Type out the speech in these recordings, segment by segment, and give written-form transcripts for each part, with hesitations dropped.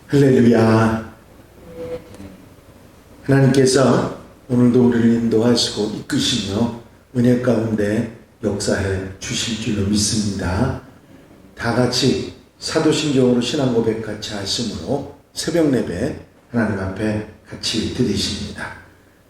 할렐루야. 하나님께서 오늘도 우리를 인도하시고 이끄시며 은혜 가운데 역사해 주실 줄로 믿습니다. 다 같이 사도신경으로 신앙 고백 같이 하심으로 새벽 예배 하나님 앞에 같이 드리십니다.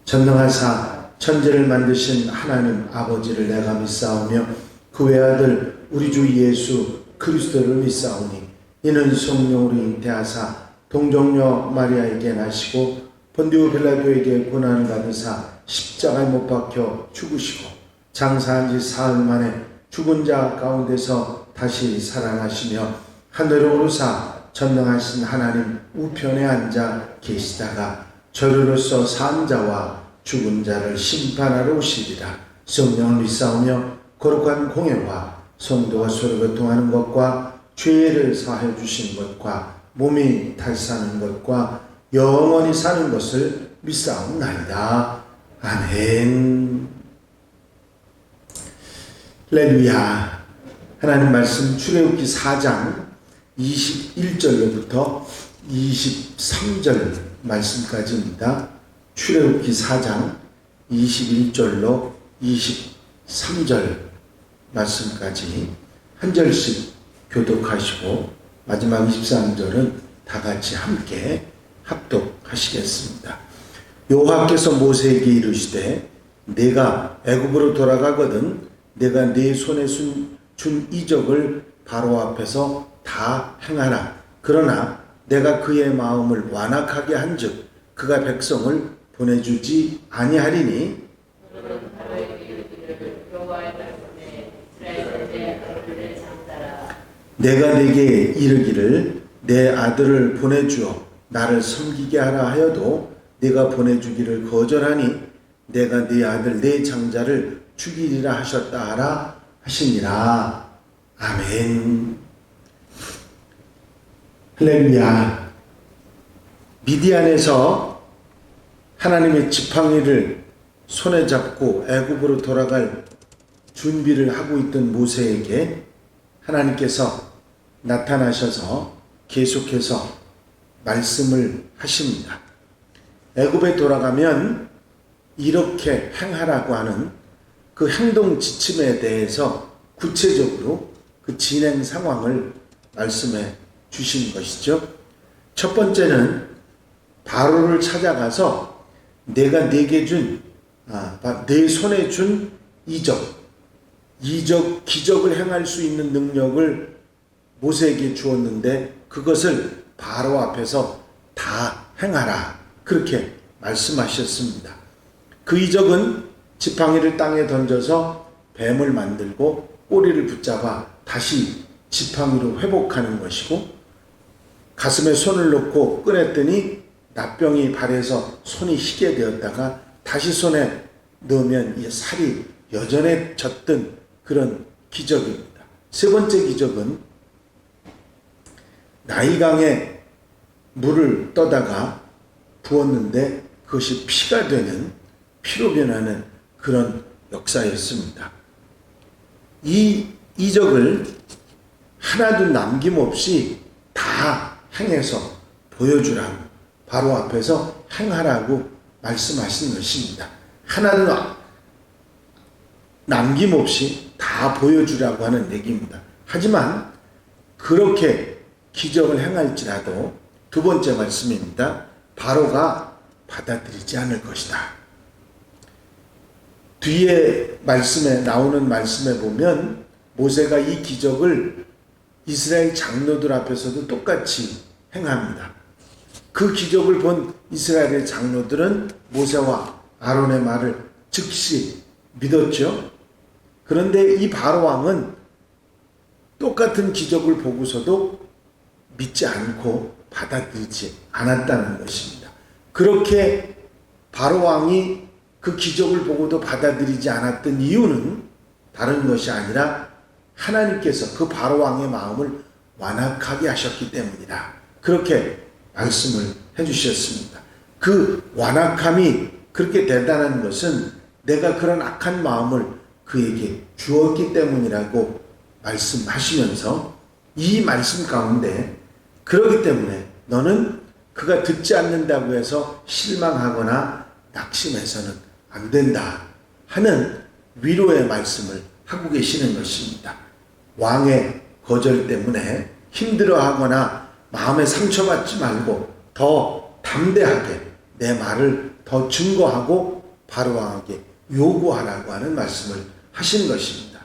전능하사 천지를 만드신 하나님 아버지를 내가 믿사오며 그 외아들 우리 주 예수 그리스도를 믿사오니 이는 성령으로 잉태하사 동정녀 마리아에게 나시고 본디오 빌라도에게 고난을 받으사 십자가에 못 박혀 죽으시고 장사한 지 사흘 만에 죽은 자 가운데서 다시 살아나시며 하늘로 오르사 전능하신 하나님 우편에 앉아 계시다가 저리로서 산 자와 죽은 자를 심판하러 오시리라. 성령을 믿사오며 거룩한 공예와 성도가 서로 교통하는 것과 죄를 사해 주신 것과 몸이 달사는 것과 영원히 사는 것을 믿사옵나이다. 아멘. 할렐루야. 하나님 말씀 출애굽기 4장 21절로부터 23절 말씀까지입니다. 출애굽기 4장 21절로 23절 말씀까지 한 절씩 교독하시고 마지막 23절은 다 같이 함께 합독하시겠습니다. 여호와께서 모세에게 이르시되 내가 애굽으로 돌아가거든 내가 네 손에 준 이적을 바로 앞에서 다 행하라. 그러나 내가 그의 마음을 완악하게 한즉 그가 백성을 보내주지 아니하리니 내가 네게 이르기를 내 아들을 보내주어 나를 섬기게 하라 하여도 네가 보내주기를 거절하니 내가 네 아들 네 장자를 죽이리라 하셨다 하라 하시니라. 아멘. 할렐루야. 미디안에서 하나님의 지팡이를 손에 잡고 애굽으로 돌아갈 준비를 하고 있던 모세에게 하나님께서 나타나셔서 계속해서 말씀을 하십니다. 애굽에 돌아가면 이렇게 행하라고 하는 그 행동 지침에 대해서 구체적으로 그 진행 상황을 말씀해 주신 것이죠. 첫 번째는 바로를 찾아가서 내가 네게 내 손에 준 기적을 행할 수 있는 능력을 모세에게 주었는데 그것을 바로 앞에서 다 행하라. 그렇게 말씀하셨습니다. 그 이적은 지팡이를 땅에 던져서 뱀을 만들고 꼬리를 붙잡아 다시 지팡이로 회복하는 것이고 가슴에 손을 넣고 꺼냈더니 납병이 발에서 손이 희게 되었다가 다시 손에 넣으면 이 살이 여전해졌던 그런 기적입니다. 세 번째 기적은 나일강에 물을 떠다가 부었는데 그것이 피가 되는 피로 변하는 그런 역사였습니다. 이 이적을 하나도 남김없이 다 행해서 보여주라고 바로 앞에서 행하라고 말씀하신 것입니다. 하나도 남김없이 다 보여주라고 하는 얘기입니다. 하지만 그렇게 기적을 행할지라도 두 번째 말씀입니다. 바로가 받아들이지 않을 것이다. 뒤에 말씀에 나오는 말씀에 보면 모세가 이 기적을 이스라엘 장로들 앞에서도 똑같이 행합니다. 그 기적을 본 이스라엘의 장로들은 모세와 아론의 말을 즉시 믿었죠. 그런데 이 바로 왕은 똑같은 기적을 보고서도 믿지 않고 받아들이지 않았다는 것입니다. 그렇게 바로 왕이 그 기적을 보고도 받아들이지 않았던 이유는 다른 것이 아니라 하나님께서 그 바로 왕의 마음을 완악하게 하셨기 때문이다. 그렇게 말씀을 해주셨습니다. 그 완악함이 그렇게 대단한 것은 내가 그런 악한 마음을 그에게 주었기 때문이라고 말씀하시면서 이 말씀 가운데 그렇기 때문에 너는 그가 듣지 않는다고 해서 실망하거나 낙심해서는 안 된다 하는 위로의 말씀을 하고 계시는 것입니다. 왕의 거절 때문에 힘들어하거나 마음에 상처받지 말고 더 담대하게 내 말을 더 증거하고 바로왕에게 요구하라고 하는 말씀을 하신 것입니다.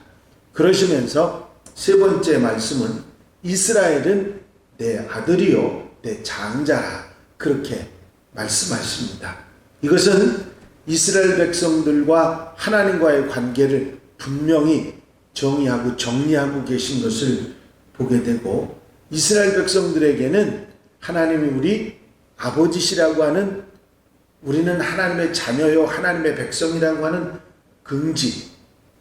그러시면서 세 번째 말씀은 이스라엘은 내 아들이요 내 장자라 그렇게 말씀하십니다. 이것은 이스라엘 백성들과 하나님과의 관계를 분명히 정의하고 정리하고 계신 것을 보게 되고 이스라엘 백성들에게는 하나님이 우리 아버지시라고 하는 우리는 하나님의 자녀요 하나님의 백성이라고 하는 긍지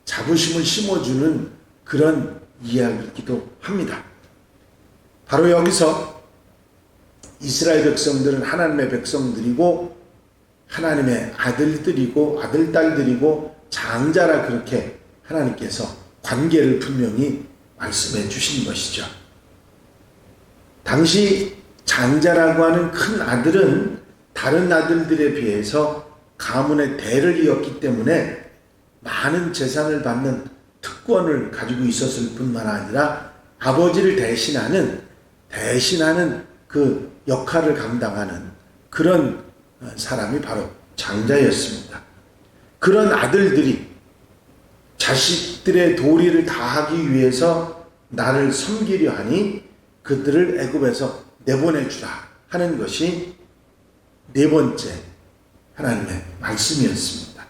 자부심을 심어주는 그런 이야기이기도 합니다. 바로 여기서 이스라엘 백성들은 하나님의 백성들이고 하나님의 아들들이고 아들딸들이고 장자라 그렇게 하나님께서 관계를 분명히 말씀해 주신 것이죠. 당시 장자라고 하는 큰 아들은 다른 아들들에 비해서 가문의 대를 이었기 때문에 많은 재산을 받는 특권을 가지고 있었을 뿐만 아니라 아버지를 대신하는 그 역할을 감당하는 그런 사람이 바로 장자였습니다. 그런 아들들이 자식들의 도리를 다하기 위해서 나를 섬기려 하니 그들을 애굽에서 내보내주라 하는 것이 네 번째 하나님의 말씀이었습니다.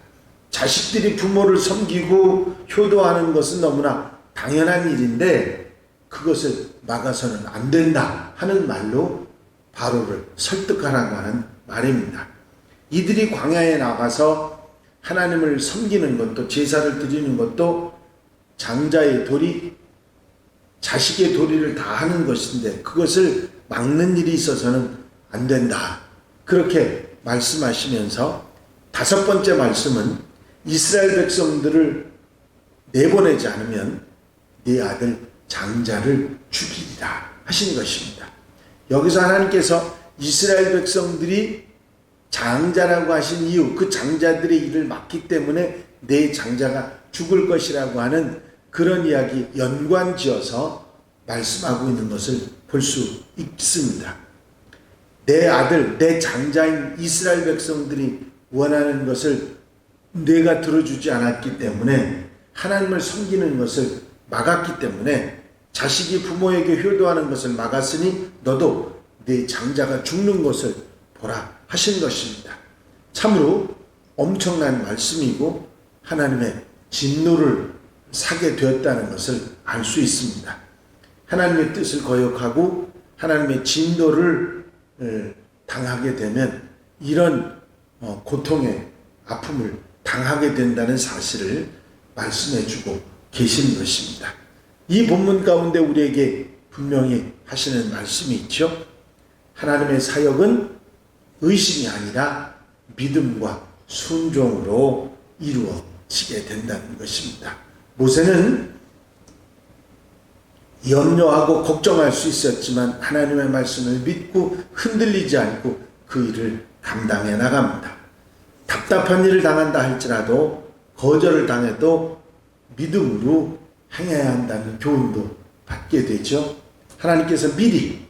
자식들이 부모를 섬기고 효도하는 것은 너무나 당연한 일인데 그것을 막아서는 안 된다 하는 말로 바로를 설득하라고 하는 말입니다. 이들이 광야에 나가서 하나님을 섬기는 것도 제사를 드리는 것도 장자의 도리, 자식의 도리를 다하는 것인데 그것을 막는 일이 있어서는 안 된다. 그렇게 말씀하시면서 다섯 번째 말씀은 이스라엘 백성들을 내보내지 않으면 네 아들 장자를 죽이리라 하신 것입니다. 여기서 하나님께서 이스라엘 백성들이 장자라고 하신 이유, 그 장자들의 일을 막기 때문에 내 장자가 죽을 것이라고 하는 그런 이야기 연관지어서 말씀하고 있는 것을 볼 수 있습니다. 내 아들, 내 장자인 이스라엘 백성들이 원하는 것을 내가 들어주지 않았기 때문에 하나님을 섬기는 것을 막았기 때문에 자식이 부모에게 효도하는 것을 막았으니 너도 내 장자가 죽는 것을 보라 하신 것입니다. 참으로 엄청난 말씀이고 하나님의 진노를 사게 되었다는 것을 알 수 있습니다. 하나님의 뜻을 거역하고 하나님의 진노를 당하게 되면 이런 고통의 아픔을 당하게 된다는 사실을 말씀해 주고 계신 것입니다. 이 본문 가운데 우리에게 분명히 하시는 말씀이 있죠. 하나님의 사역은 의심이 아니라 믿음과 순종으로 이루어지게 된다는 것입니다. 모세는 염려하고 걱정할 수 있었지만 하나님의 말씀을 믿고 흔들리지 않고 그 일을 감당해 나갑니다. 답답한 일을 당한다 할지라도 거절을 당해도 믿음으로 행해야 한다는 교훈도 받게 되죠. 하나님께서 미리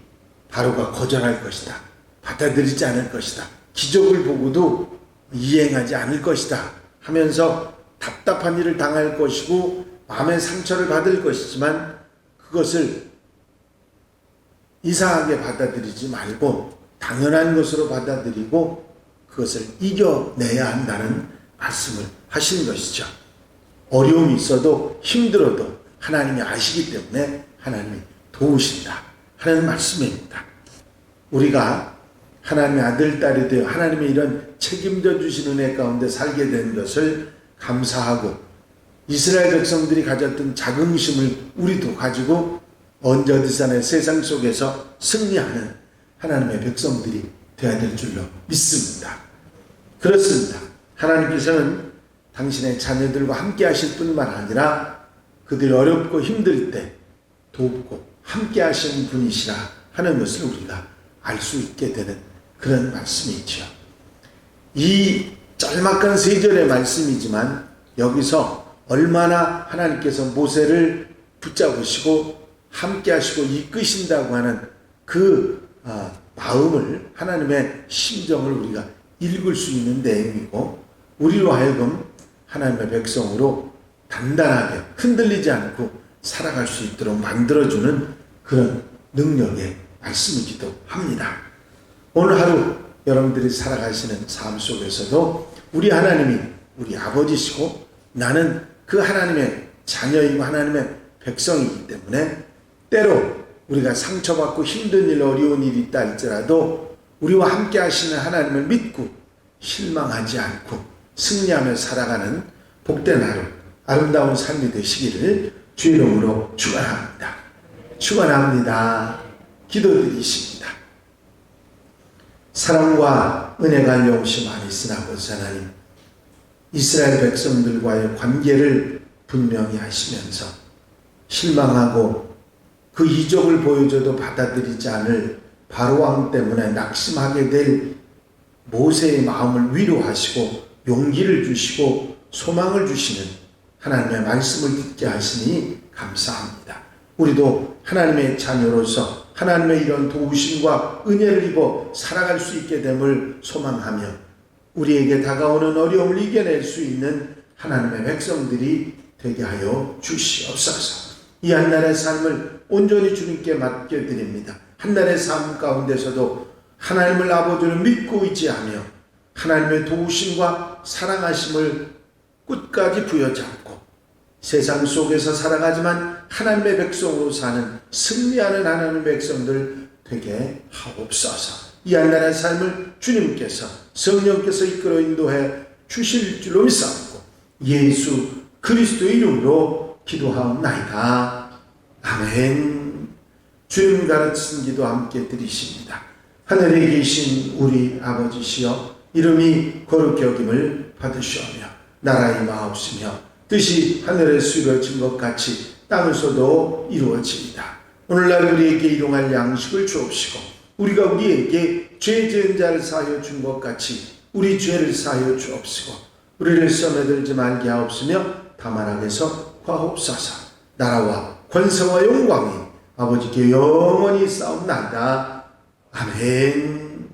바로가 거절할 것이다. 받아들이지 않을 것이다. 기적을 보고도 이행하지 않을 것이다 하면서 답답한 일을 당할 것이고 마음의 상처를 받을 것이지만 그것을 이상하게 받아들이지 말고 당연한 것으로 받아들이고 그것을 이겨내야 한다는 말씀을 하신 것이죠. 어려움이 있어도 힘들어도 하나님이 아시기 때문에 하나님이 도우신다 하는 말씀입니다. 우리가 하나님의 아들, 딸이 되어 하나님의 이런 책임져 주신 은혜 가운데 살게 된 것을 감사하고 이스라엘 백성들이 가졌던 자긍심을 우리도 가지고 언제 어디서나 세상 속에서 승리하는 하나님의 백성들이 되어야 될 줄로 믿습니다. 그렇습니다. 하나님께서는 당신의 자녀들과 함께 하실 뿐만 아니라 그들이 어렵고 힘들 때 돕고 함께 하시는 분이시라 하는 것을 우리가 알 수 있게 되는 그런 말씀이죠. 이 짤막한 3절의 말씀이지만 여기서 얼마나 하나님께서 모세를 붙잡으시고 함께 하시고 이끄신다고 하는 그 마음을, 하나님의 심정을 우리가 읽을 수 있는 내용이고, 우리로 하여금 하나님의 백성으로 단단하게 흔들리지 않고 살아갈 수 있도록 만들어주는 그런 능력의 말씀이기도 합니다. 오늘 하루 여러분들이 살아가시는 삶 속에서도 우리 하나님이 우리 아버지시고 나는 그 하나님의 자녀이고 하나님의 백성이기 때문에 때로 우리가 상처받고 힘든 일, 어려운 일이 있다 할지라도 우리와 함께 하시는 하나님을 믿고 실망하지 않고 승리하며 살아가는 복된 하루, 아름다운 삶이 되시기를 주의 이름으로 축원합니다. 축원합니다. 기도드리십니다. 사랑과 은혜가 영시 많이 있으나 아버지 하나님, 이스라엘 백성들과의 관계를 분명히 하시면서 실망하고 그 이적을 보여줘도 받아들이지 않을 바로왕 때문에 낙심하게 될 모세의 마음을 위로하시고 용기를 주시고 소망을 주시는 하나님의 말씀을 듣게 하시니 감사합니다. 우리도 하나님의 자녀로서 하나님의 이런 도우심과 은혜를 입어 살아갈 수 있게 됨을 소망하며 우리에게 다가오는 어려움을 이겨낼 수 있는 하나님의 백성들이 되게 하여 주시옵소서. 이 한날의 삶을 온전히 주님께 맡겨드립니다. 한날의 삶 가운데서도 하나님을 아버지를 믿고 의지하며 하나님의 도우심과 사랑하심을 끝까지 부여잡고 세상 속에서 살아가지만 하나님의 백성으로 사는 승리하는 하나님의 백성들 되게 하옵소서. 이 한날의 삶을 주님께서 성령께서 이끌어 인도해 주실 줄로 믿사옵고 예수 그리스도의 이름으로 기도하옵나이다. 아멘. 주님 가르치신 기도 함께 드리십니다. 하늘에 계신 우리 아버지시여, 이름이 거룩히 여김을 받으시오며 나라의 마옵시며 뜻이 하늘에서 이루어진 것 같이 땅에서도 이루어지이다. 오늘날 우리에게 일용할 양식을 주옵시고 우리가 우리에게 죄 지은 자를 사하여 준 것 같이 우리 죄를 사하여 주옵시고 우리를 시험에 들지 말게 하옵시며 다만 악에서 구하옵소서. 나라와 권세와 영광이 아버지께 영원히 싸움나이다. 아멘.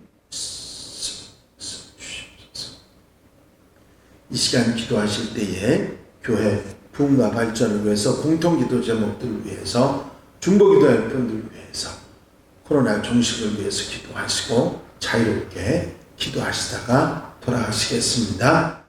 이 시간 기도하실 때에 교회 부흥과 발전을 위해서, 공통기도 제목들을 위해서, 중보기도할 분들을 위해서, 코로나 종식을 위해서 기도하시고 자유롭게 기도하시다가 돌아가시겠습니다.